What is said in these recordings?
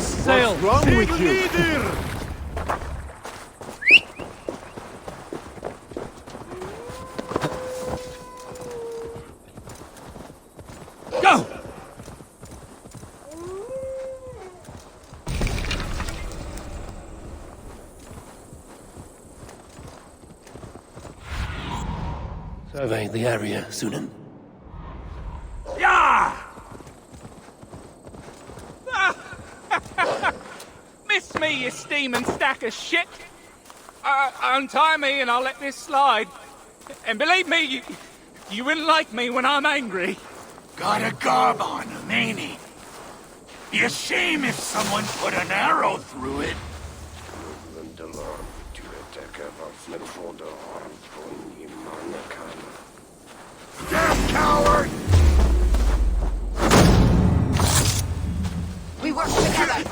sail! What's wrong with you? Go! Survey the area, Sunan. Yeah! Miss me, you steaming stack of shit! Untie me and I'll let this slide. And believe me, you wouldn't like me when I'm angry. Got a garb on him, ain't he? Be a shame if someone put an arrow through it. Death, coward! We work together.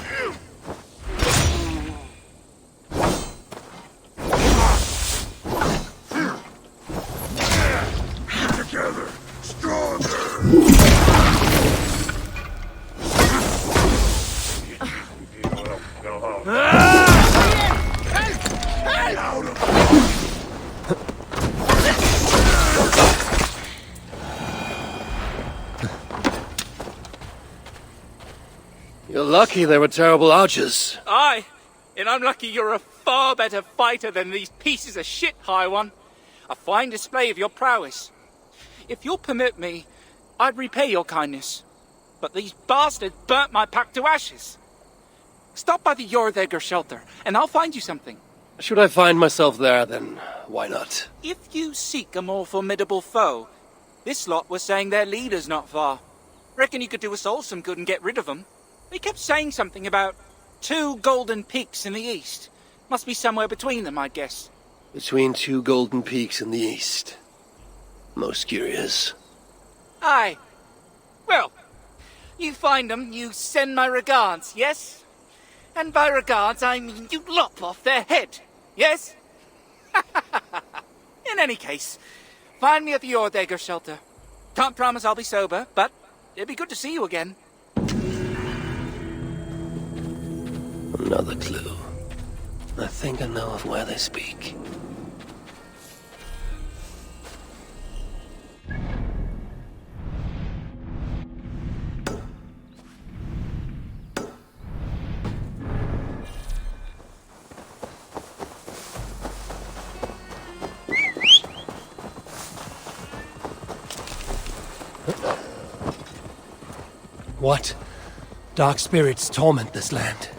Together, stronger! Out of You're lucky there were terrible archers. Aye, and I'm lucky you're a far better fighter than these pieces of shit, High One. A fine display of your prowess. If you'll permit me, I'd repay your kindness. But these bastards burnt my pack to ashes. Stop by the Jorðegr shelter, and I'll find you something. Should I find myself there, then why not? If you seek a more formidable foe, this lot was saying their leader's not far. Reckon you could do us all some good and get rid of them. They kept saying something about 2 golden peaks in the east. Must be somewhere between them, I'd guess. Between 2 golden peaks in the east. Most curious. Aye. Well, you find them, you send my regards, yes? And by regards, I mean you lop off their head, yes? In any case, find me at the Jorðegr shelter. Can't promise I'll be sober, but it'd be good to see you again. Another clue. I think I know of where they speak. What? Dark spirits torment this land.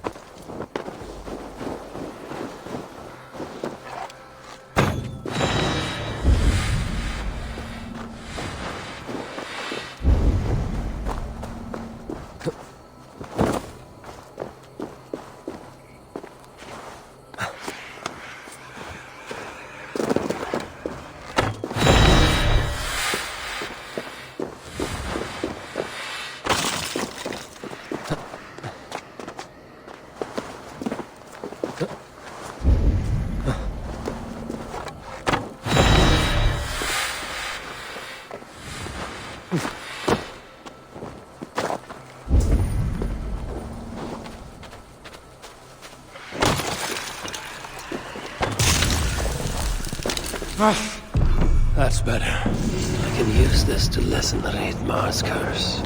That's better. I can use this to lessen the Raidmar's curse.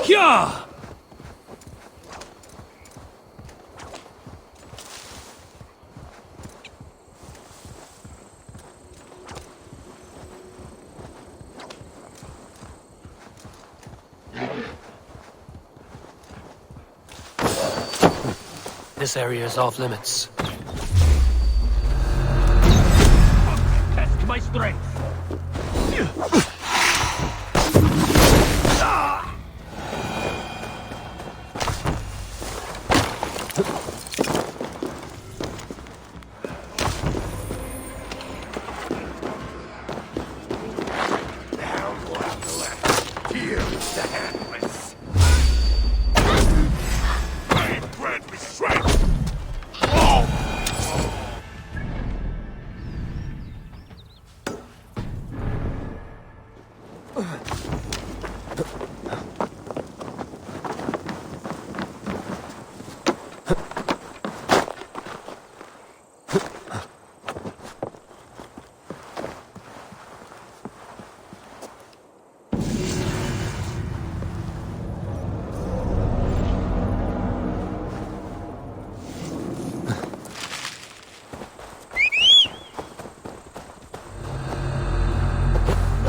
Yeah! This area is off limits. my strength.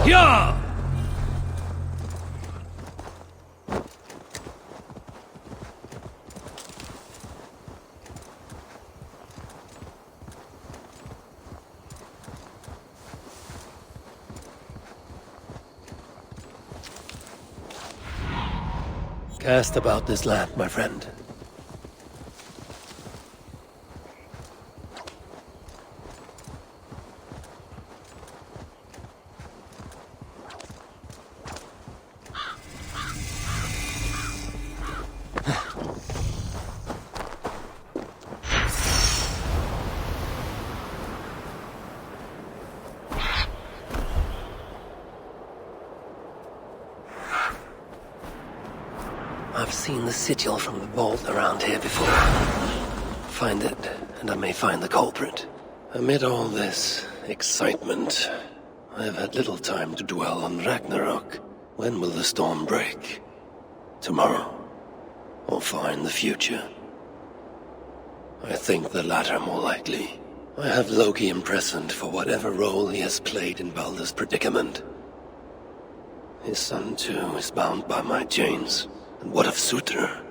Yeah! Cast about this land, my friend. I've seen the sigil from the vault around here before. Find it, and I may find the culprit. Amid all this excitement, I have had little time to dwell on Ragnarok. When will the storm break? Tomorrow? Or far in the future? I think the latter more likely. I have Loki imprisoned for whatever role he has played in Baldur's predicament. His son, too, is bound by my chains. And what of Surtem?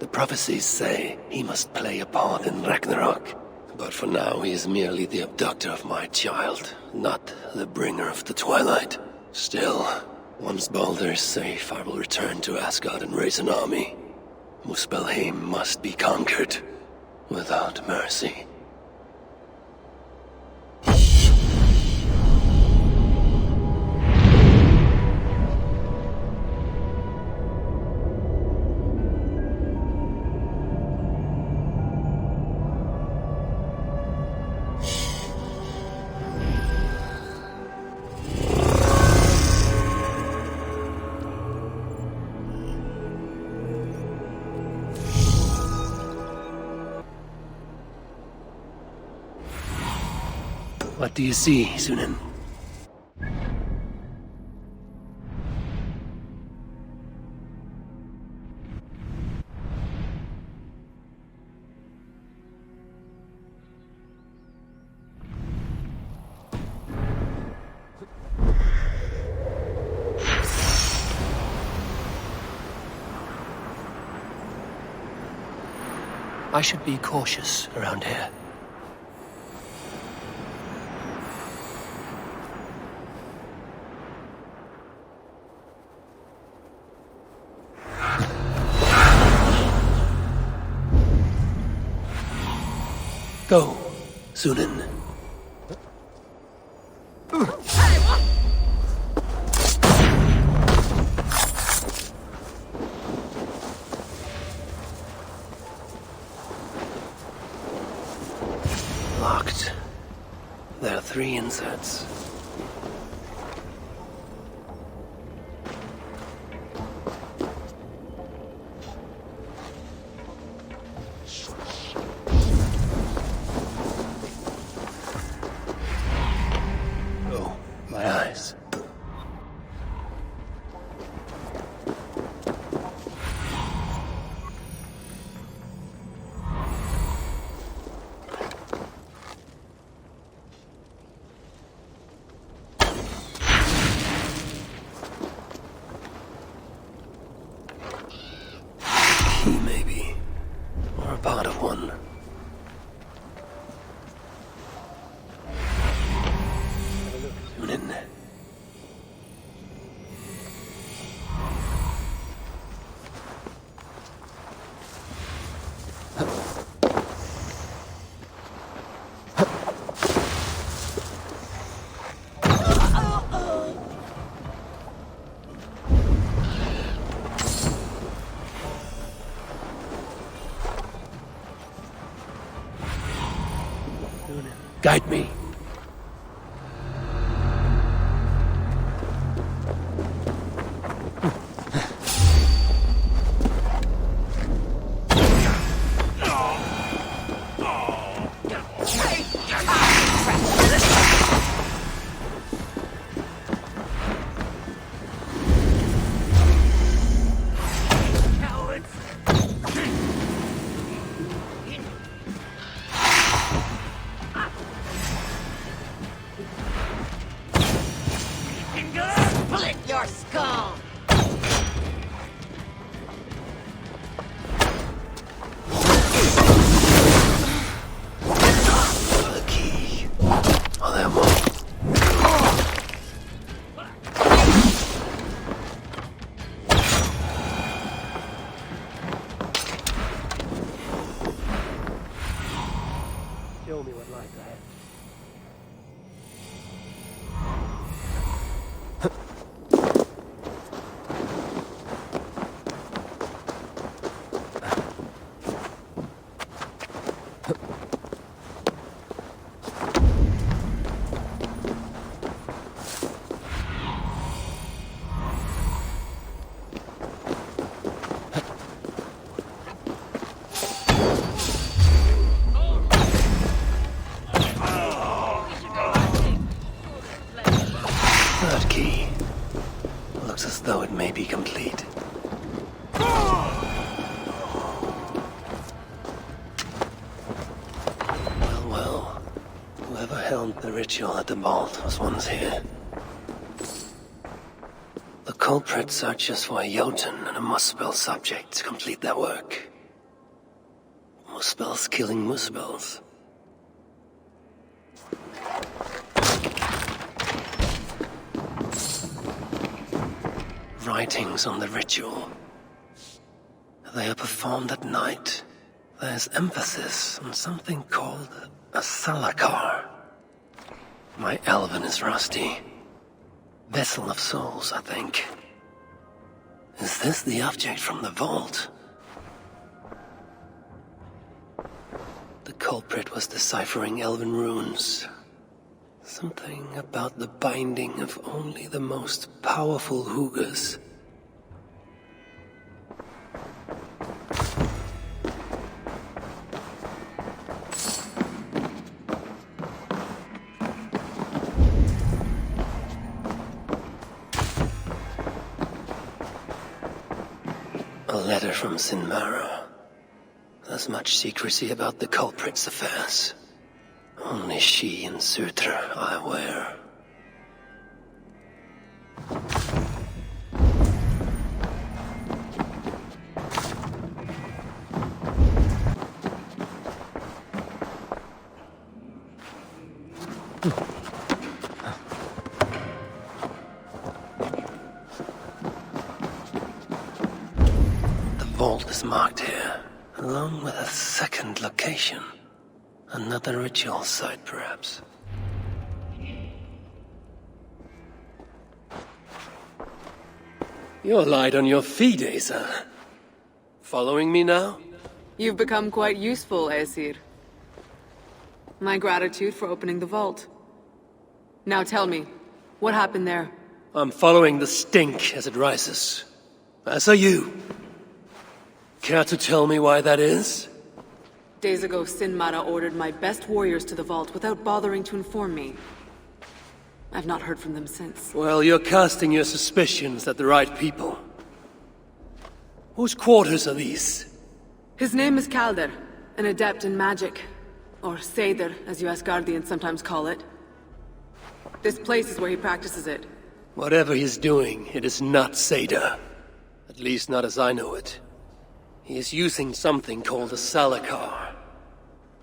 The prophecies say he must play a part in Ragnarok. But for now, he is merely the abductor of my child, not the bringer of the Twilight. Still, once Baldur is safe, I will return to Asgard and raise an army. Muspelheim must be conquered, without mercy. What do you see, Sunan? I should be cautious around here. Go, Sunan. Locked. There are 3 inserts. Maybe. Or a part of one. Guide me. Split your skull! The key. Oh, there more. Show me what lies ahead. Third key. Looks as though it may be complete. Well, well. Whoever held the ritual at the vault was once here. The culprit searches for a Jotun and a Muspel subject to complete their work. Muspels killing Muspels. Writings on the ritual. They are performed at night. There's emphasis on something called a salakar. My Elven is rusty. Vessel of souls, I think. Is this the object from the vault? The culprit was deciphering Elven runes. Something about the binding of only the most powerful Hugas. A letter from Sinmara. There's much secrecy about the culprit's affairs. Only she and Surtem are aware. The vault is marked here, along with a second location. Another ritual site, perhaps. You're light on your feet, Asa. Following me now? You've become quite useful, Aesir. My gratitude for opening the vault. Now tell me, what happened there? I'm following the stink as it rises. As are you. Care to tell me why that is? Days ago, Sinmara ordered my best warriors to the vault without bothering to inform me. I've not heard from them since. Well, you're casting your suspicions at the right people. Whose quarters are these? His name is Calder, an adept in magic. Or Seidr, as you Asgardians sometimes call it. This place is where he practices it. Whatever he's doing, it is not Seidr. At least not as I know it. He is using something called a salakar.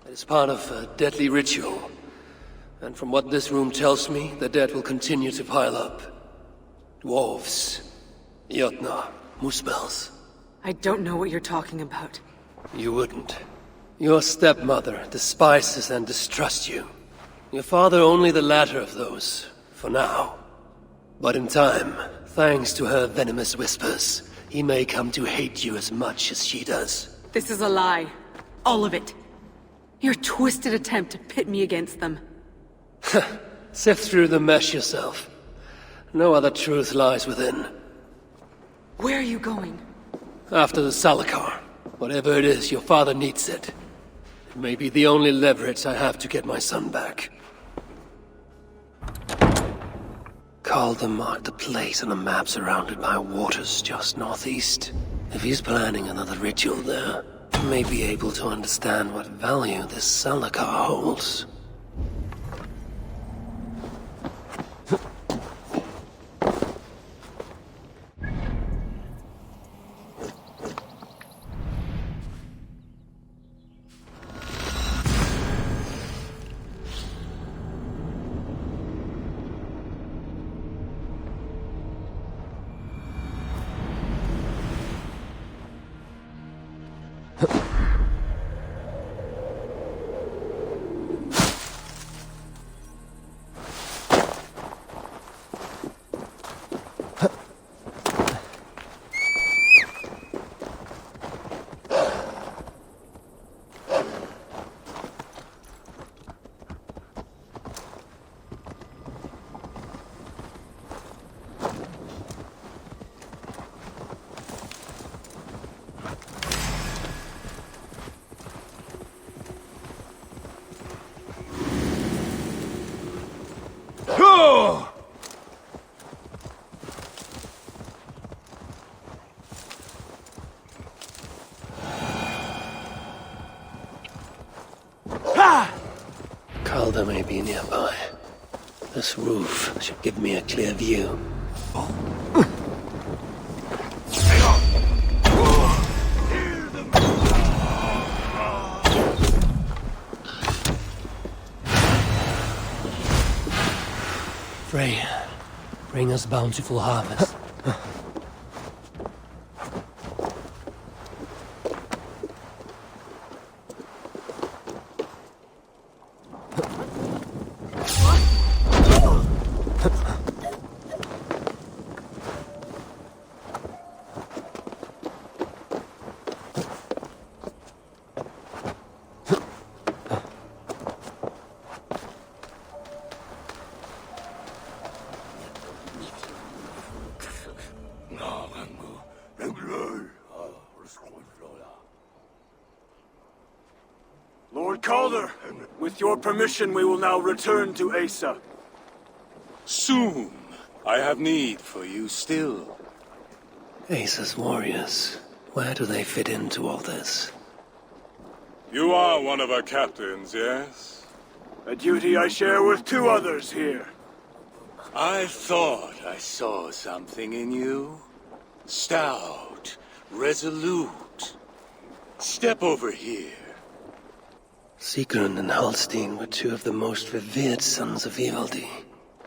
It is part of a deadly ritual. And from what this room tells me, the dead will continue to pile up. Dwarves, Jotnar, Muspels. I don't know what you're talking about. You wouldn't. Your stepmother despises and distrusts you. Your father only the latter of those, for now. But in time, thanks to her venomous whispers, he may come to hate you as much as she does. This is a lie. All of it. Your twisted attempt to pit me against them. Sift through the mesh yourself. No other truth lies within. Where are you going? After the Salakar. Whatever it is, your father needs it. It may be the only leverage I have to get my son back. Calder marked a place on a map surrounded by waters just northeast. If he's planning another ritual there, he may be able to understand what value this Salakar holds. Calder may be nearby. This roof should give me a clear view. Frey, bring us bountiful harvest. Lord Calder, with your permission, we will now return to Asa. Soon. I have need for you still. Asa's warriors. Where do they fit into all this? You are one of our captains, yes? A duty I share with two others here. I thought I saw something in you. Stout, resolute. Step over here. Sigrun and Halstein were two of the most revered sons of Ivaldi.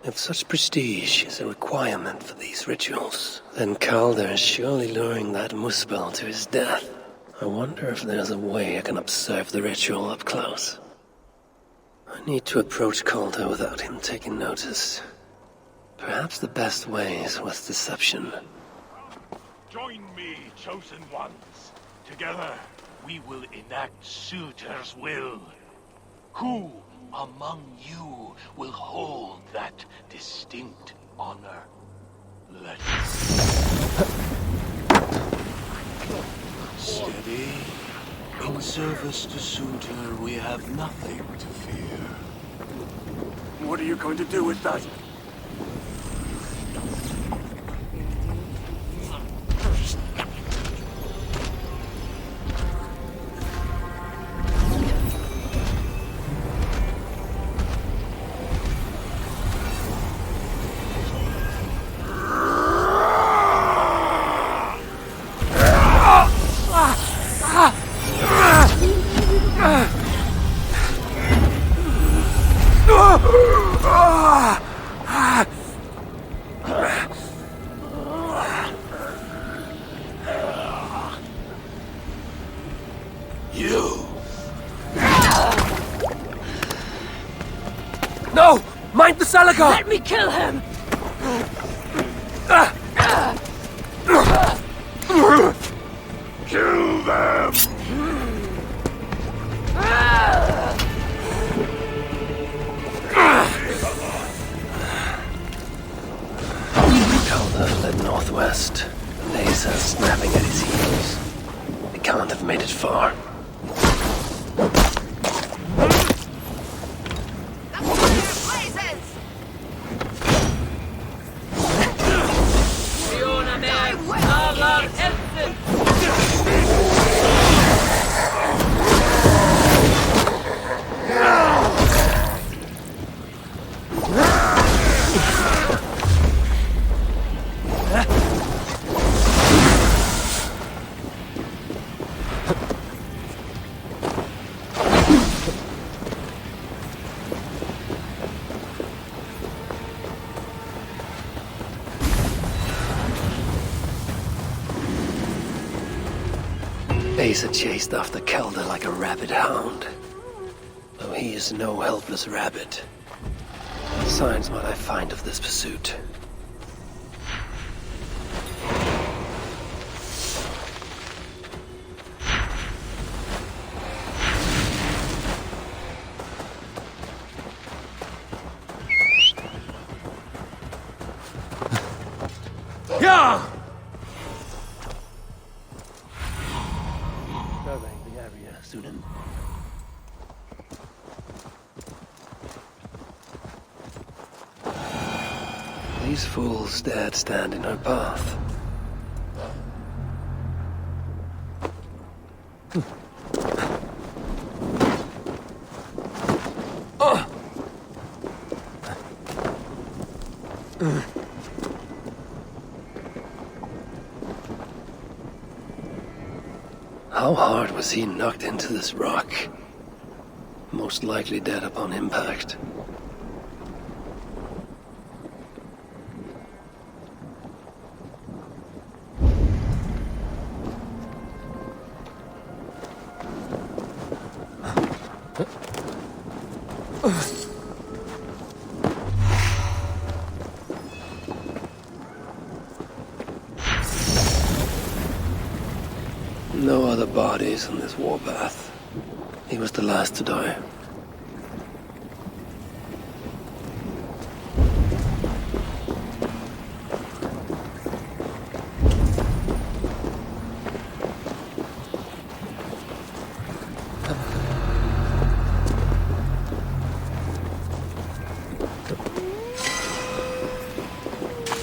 If such prestige is a requirement for these rituals, then Calder is surely luring that Muspel to his death. I wonder if there's a way I can observe the ritual up close. I need to approach Calder without him taking notice. Perhaps the best way is with deception. Join me, chosen ones. Together, we will enact Surter's will. Who among you will hold that distinct honor? Let Steady. In service to Surter, we have nothing to fear. What are you going to do with that? No! Mind the Salakar! Let me kill him! kill them! Calder fled northwest, and Asa snapping at his heels. They can't have made it far. Asa chased after Calder like a rabid hound. Though he is no helpless rabbit. What signs might I find of this pursuit? Yeah! Surveying the area, Surtem. These fools dared stand in her path. How hard was he knocked into this rock? Most likely dead upon impact. No other bodies on this warpath. He was the last to die.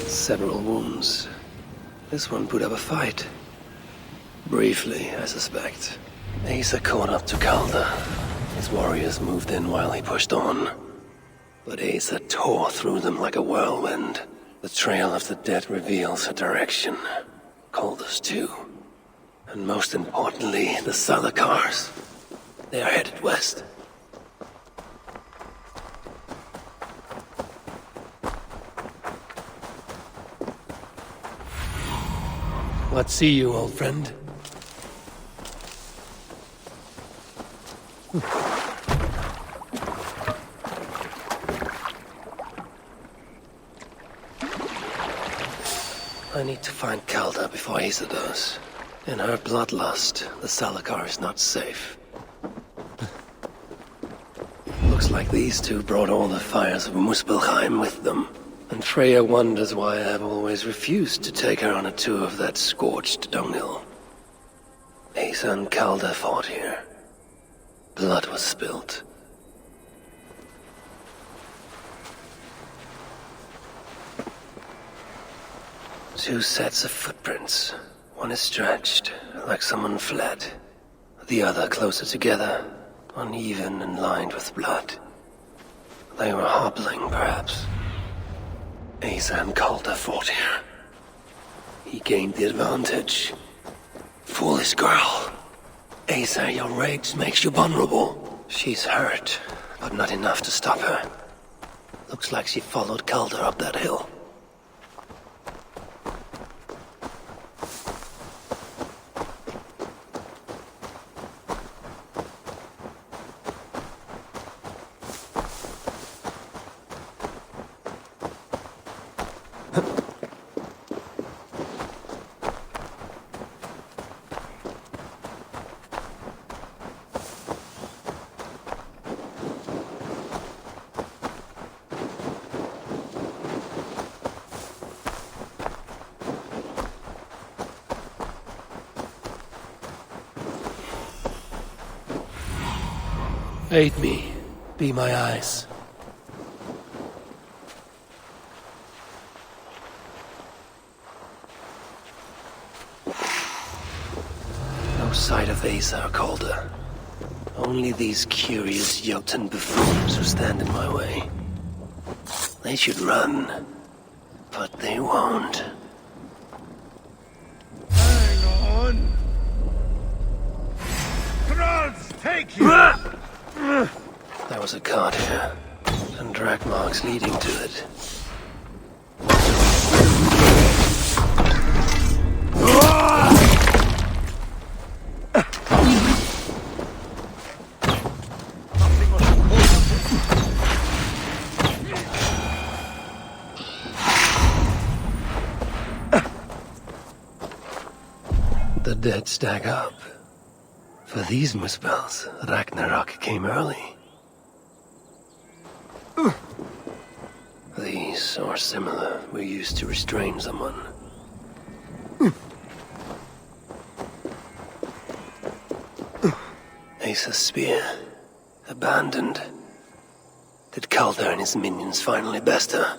Several wounds. This one put up a fight. Briefly, I suspect. Asa caught up to Calder. His warriors moved in while he pushed on. But Asa tore through them like a whirlwind. The trail of the dead reveals her direction. Calder's too. And most importantly, the Salakars. They are headed west. What see you, old friend? I need to find Calder before Asa does. In her bloodlust, the Salakar is not safe. Looks like these two brought all the fires of Muspelheim with them. And Freya wonders why I have always refused to take her on a tour of that scorched dunghill. Asa and Calder fought here. Blood was spilt. Two sets of footprints. One is stretched, like someone fled. The other closer together, uneven and lined with blood. They were hobbling, perhaps. Asa and Calder fought here. He gained the advantage. Foolish girl. Asa, your rage makes you vulnerable. She's hurt, but not enough to stop her. Looks like she followed Calder up that hill. Aid me. Be my eyes. No sight of Asa or Calder. Only these curious Jotun buffoons who stand in my way. They should run, but they won't. Hang on. Thralls, take you! There was a cart here, and drag marks leading to it. The dead stack up. For these misspells, Ragnarok came early. These, or similar, were used to restrain someone. Asa's spear. Abandoned. Did Calder and his minions finally best her?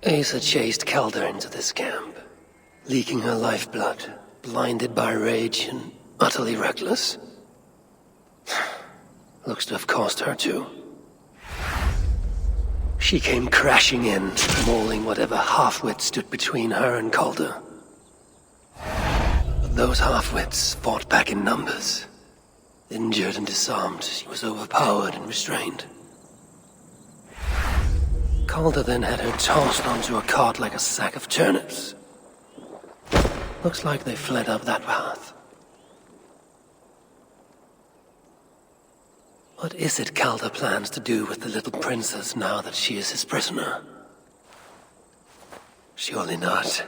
Asa chased Calder into this camp, leaking her lifeblood, blinded by rage and utterly reckless. Looks to have cost her too. She came crashing in, mauling whatever half-wit stood between her and Calder. But those half-wits fought back in numbers. Injured and disarmed, she was overpowered and restrained. Calder then had her tossed onto a cart like a sack of turnips. Looks like they fled up that path. What is it Calder plans to do with the little princess now that she is his prisoner? Surely not.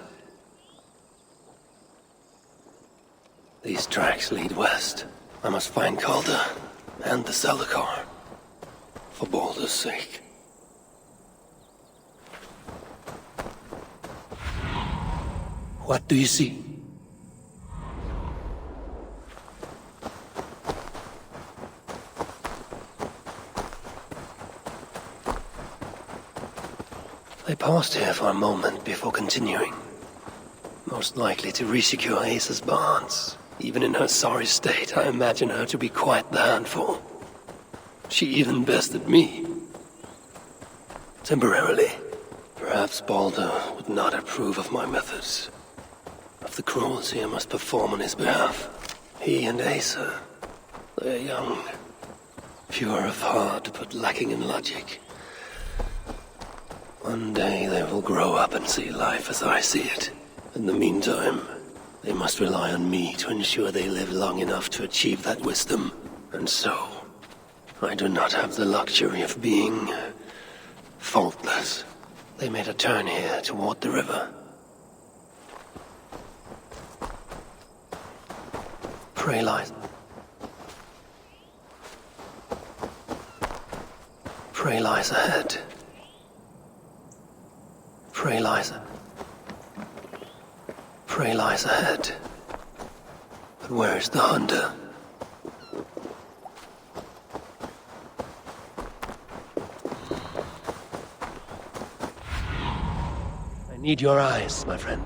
These tracks lead west. I must find Calder and the Celacar, for Baldur's sake. What do you see? They paused here for a moment before continuing. Most likely to resecure Asa's bonds. Even in her sorry state, I imagine her to be quite the handful. She even bested me. Temporarily. Perhaps Baldur would not approve of my methods. Of the cruelty I must perform on his behalf. He and Asa, they're young. Pure of heart, but lacking in logic. One day they will grow up and see life as I see it. In the meantime, they must rely on me to ensure they live long enough to achieve that wisdom. And so, I do not have the luxury of being faultless. They made a turn here toward the river. Prey lies. Prey lies ahead. Prey lies ahead. But where is the hunter? I need your eyes, my friend.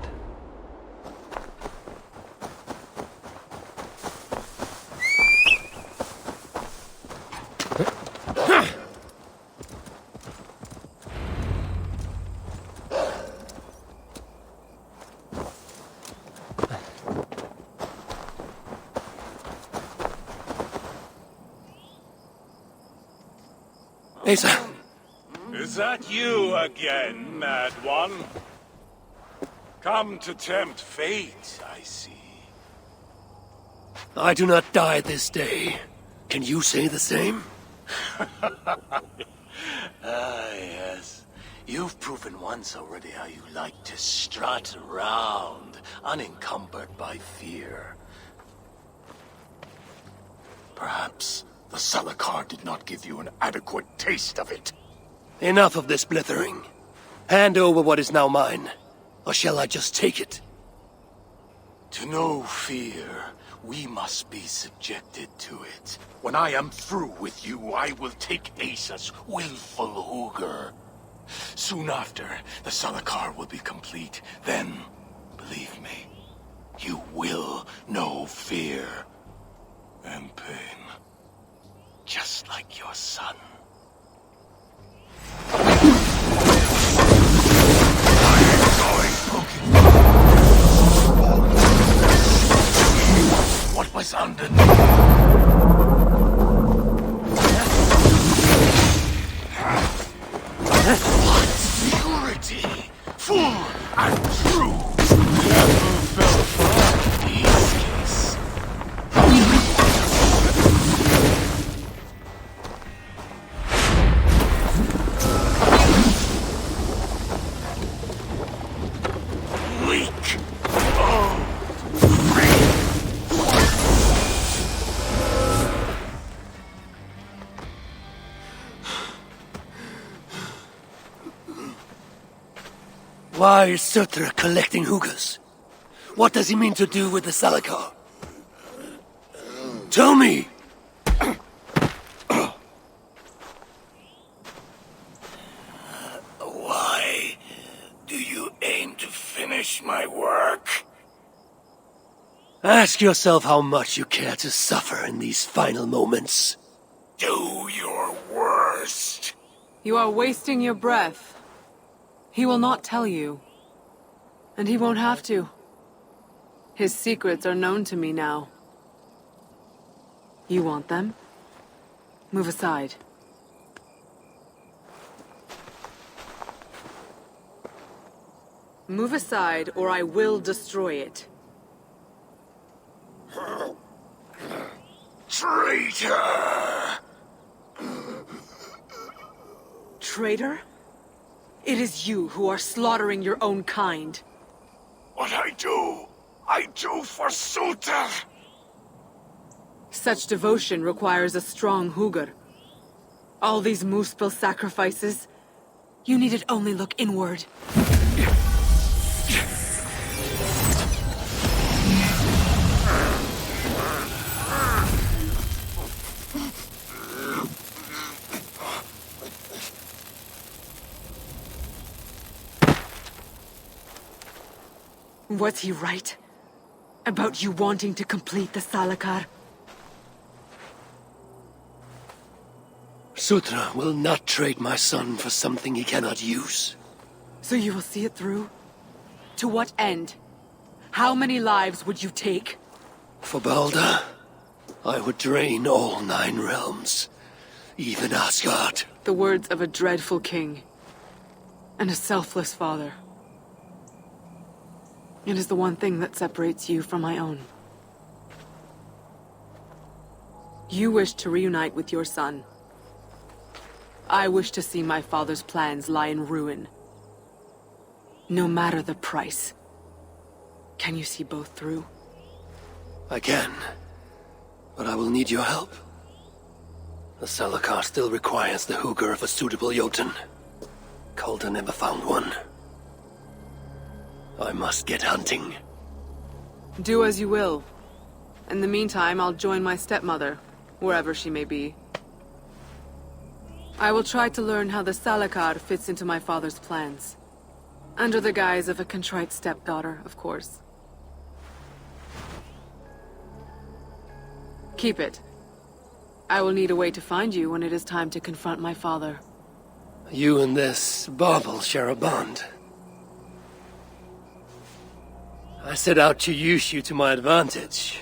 Asa! Is that you again, mad one? Come to tempt fate, I see. I do not die this day. Can you say the same? Yes. You've proven once already how you like to strut around, unencumbered by fear. Perhaps the Celacar did not give you an adequate taste of it. Enough of this blithering. Hand over what is now mine, or shall I just take it? To know fear we must be subjected to it. When I am through with you, I will take Asa's willful Hugr. Soon after, the Salakar will be complete. Then, believe me, you will know fear and pain. Just like your son. What was underneath? What purity! Full and true! Never felt far. His case. Weak. Oh. Why is Surtem collecting Hugrs? What does he mean to do with the Salakar? Tell me! Why do you aim to finish my work? Ask yourself how much you care to suffer in these final moments. Do your worst. You are wasting your breath. He will not tell you. And he won't have to. His secrets are known to me now. You want them? Move aside. Move aside, or I will destroy it. Traitor! Traitor? It is you who are slaughtering your own kind. What I do for Surtem! Such devotion requires a strong Hugr. All these Muspel sacrifices, you needed only look inward. Was he right? About you wanting to complete the Salakar? Surtem will not trade my son for something he cannot use. So you will see it through? To what end? How many lives would you take? For Baldur, I would drain all 9 realms, even Asgard. The words of a dreadful king. And a selfless father. It is the one thing that separates you from my own. You wish to reunite with your son. I wish to see my father's plans lie in ruin. No matter the price. Can you see both through? I can, but I will need your help. The Salakar still requires the Hugr of a suitable Jotun. Calder never found one. I must get hunting. Do as you will. In the meantime, I'll join my stepmother, wherever she may be. I will try to learn how the Salakar fits into my father's plans. Under the guise of a contrite stepdaughter, of course. Keep it. I will need a way to find you when it is time to confront my father. You and this bauble share a bond. I set out to use you to my advantage.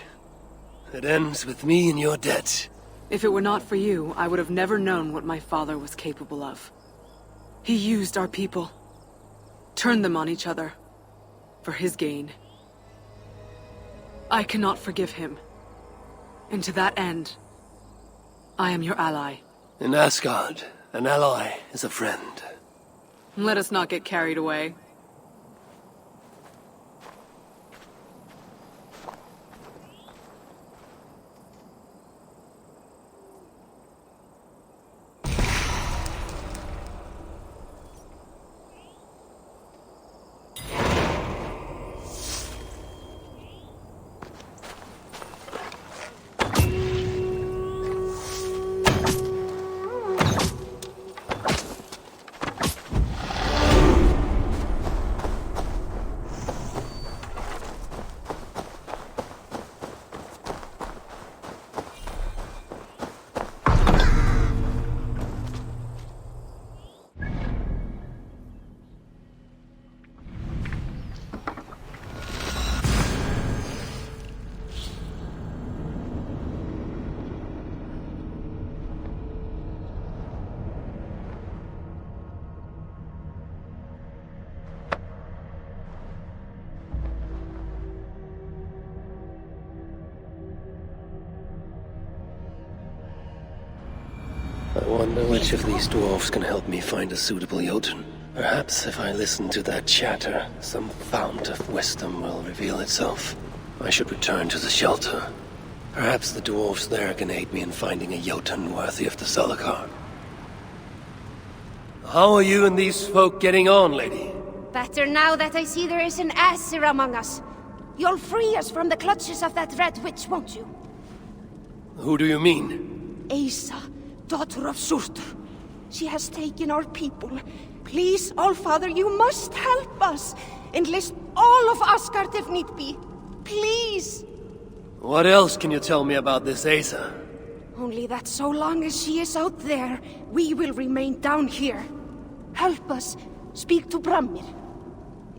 It ends with me in your debt. If it were not for you, I would have never known what my father was capable of. He used our people. Turned them on each other. For his gain. I cannot forgive him. And to that end, I am your ally. In Asgard, an ally is a friend. Let us not get carried away. I wonder which of these dwarves can help me find a suitable Jotun. Perhaps if I listen to their chatter, some fount of wisdom will reveal itself. I should return to the shelter. Perhaps the dwarves there can aid me in finding a Jotun worthy of the Salakar. How are you and these folk getting on, lady? Better now that I see there is an Aesir among us. You'll free us from the clutches of that red witch, won't you? Who do you mean? Asa, daughter of Surtem. She has taken our people. Please, Allfather, you must help us. Enlist all of Asgard if need be. Please! What else can you tell me about this Asa? Only that so long as she is out there, we will remain down here. Help us. Speak to Bramir.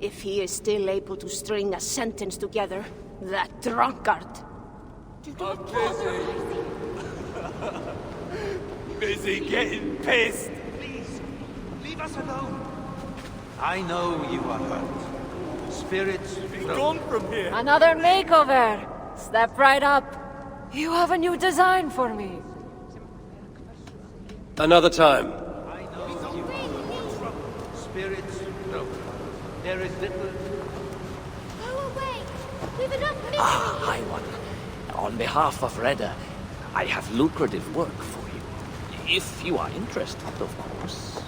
If he is still able to string a sentence together, that drunkard. I'm busy getting pissed. Please, leave us alone. I know you are hurt. Spirits Be gone from here. Another makeover. Step right up. You have a new design for me. Another time. I know you are trouble. Spirits broken. There is little. Go away! We've enough misery! Hi, one. On behalf of Redda, I have lucrative work for you. If you are interested, of course.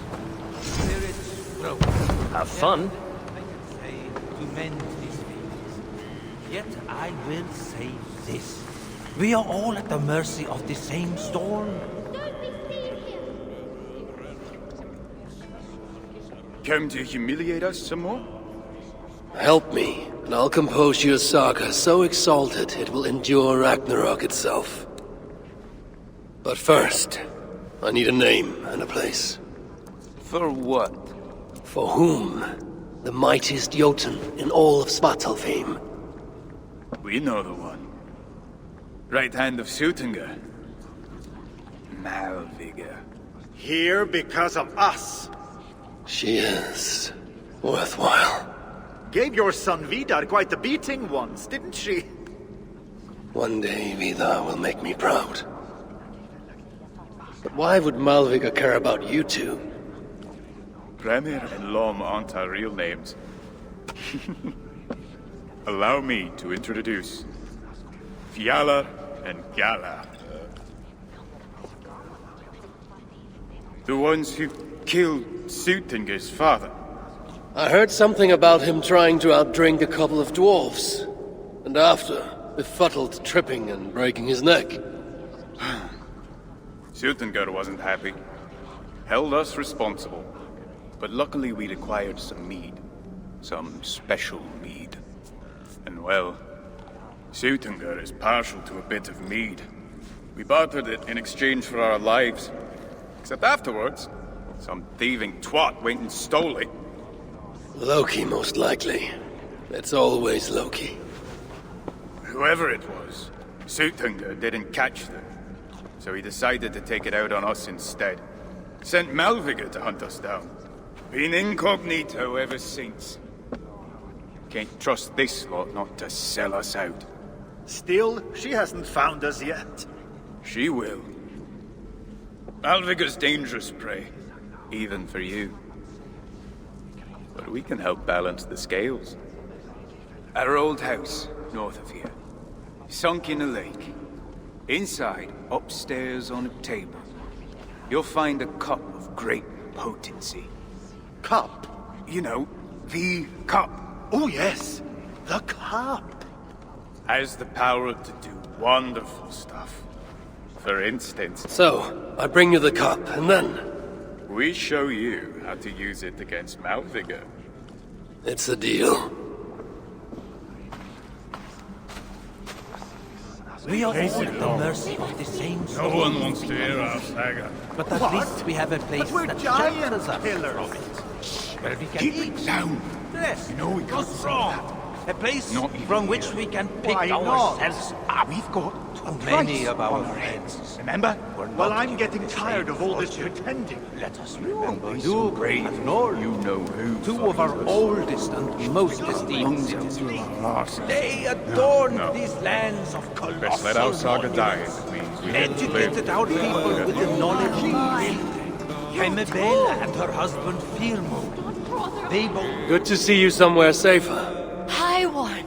Spirits broken. Have fun. I can say to mend these things. Yet I will say this. We are all at the mercy of the same storm. Come to humiliate us some more? Help me, and I'll compose you a saga so exalted it will endure Ragnarok itself. But first, I need a name and a place. For what? For whom? The mightiest Jotun in all of Svartalfheim. We know the one. Right hand of Sutinga. Malvigr. Here because of us. She is worthwhile. Gave your son Vidar quite the beating once, didn't she? One day Vidar will make me proud. But why would Malvigr care about you two? Bramir and Lom aren't our real names. Allow me to introduce Fjalar and Galar. The ones who killed Sutinga's father. I heard something about him trying to outdrink a couple of dwarves. And after, befuddled tripping and breaking his neck. Sutinga wasn't happy. Held us responsible. But luckily we'd acquired some mead. Some special mead. And well, Sutinga is partial to a bit of mead. We bartered it in exchange for our lives. Except afterwards, some thieving twat went and stole it. Loki, most likely. It's always Loki. Whoever it was, Sutinga didn't catch them. So he decided to take it out on us instead. Sent Malvigr to hunt us down. Been incognito ever since. Can't trust this lot not to sell us out. Still, she hasn't found us yet. She will. Malvigr's dangerous prey, even for you. But we can help balance the scales. Our old house, north of here. Sunk in a lake. Inside, upstairs on a table, you'll find a cup of great potency. Cup? You know, the cup. Oh yes, the cup. Has the power to do wonderful stuff. For instance... So, I bring you the cup, and then... we show you how to use it against Malvigr. It's a deal. We are all at the mercy of the same storm. No one wants to hear our saga. But at least we have a place we're that giant shelters us pillars. from it. Where we can Keep eat. it down. Yes, You know we can't what's say wrong? that. A place Not even from which here. we can pick Why not? ourselves up. We've got Too many of our friends. Remember? We're Well, not I'm getting given the tired same of all this fortune. pretending. Let us remember be you so brave. and Nord, You know who. two of our finds us. oldest and most esteemed citizens. They adorned these lands of colossal Best let our saga die. monuments. It means we get to Educated live. our people with the knowledge of building. Hemebela and her husband Firmo. They both... Good to see you somewhere safer. Hi, one.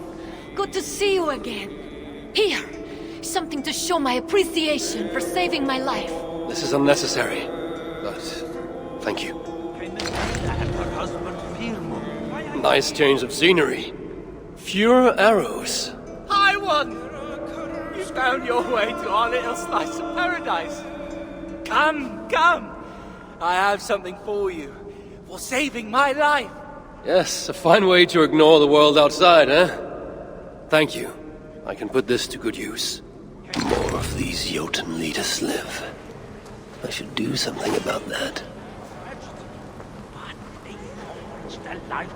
Good to see you again. Here, something to show my appreciation for saving my life. This is unnecessary, but thank you. Hemebela and her husband Firmo. Nice change of scenery. Fewer arrows. Hi, one! You found your way to our little slice of paradise. Come, come! I have something for you. For saving my life. Yes, a fine way to ignore the world outside, eh? Thank you. I can put this to good use. More of these Jotun lead us live. I should do something about that. But they forged a life